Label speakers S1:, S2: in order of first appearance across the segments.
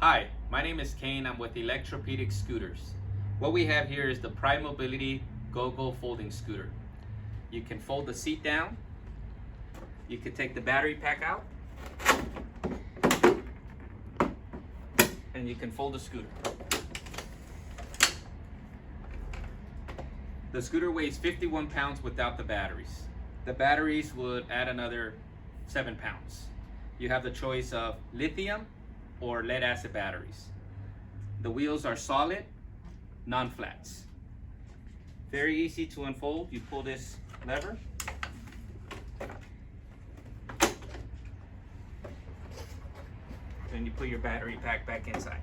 S1: Hi, my name is Kane. I'm with Electropedic Scooters. What we have here is the Prime Mobility GOGO folding scooter. You can fold the seat down. You can take the battery pack out. And you can fold the scooter. The scooter weighs 51 pounds without the batteries. The batteries would add another 7 pounds. You have the choice of lithium or lead acid batteries. The wheels are solid, non-flats. Very easy to unfold. You pull this lever. Then you put your battery pack back inside.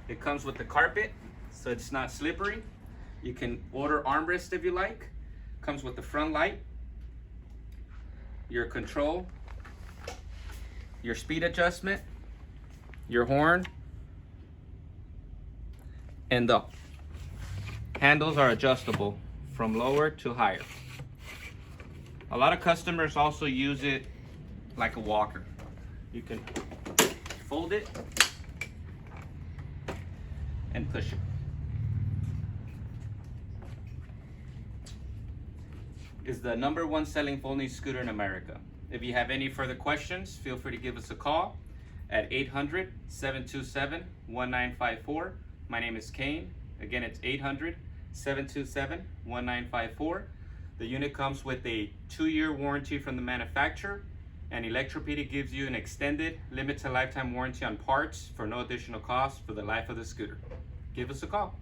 S1: It comes with the carpet, so it's not slippery. You can order armrest if you like. Comes with the front light, your control, your speed adjustment, your horn, and the handles are adjustable from lower to higher. A lot of customers also use it like a walker. You can fold it and push it. Is the #1 selling folding scooter in America. If you have any further questions, feel free to give us a call at 800-727-1954. My name is Kane. Again, it's 800-727-1954. The unit comes with a 2-year warranty from the manufacturer, and Electropedic gives you an extended limited lifetime warranty on parts for no additional cost for the life of the scooter. Give us a call.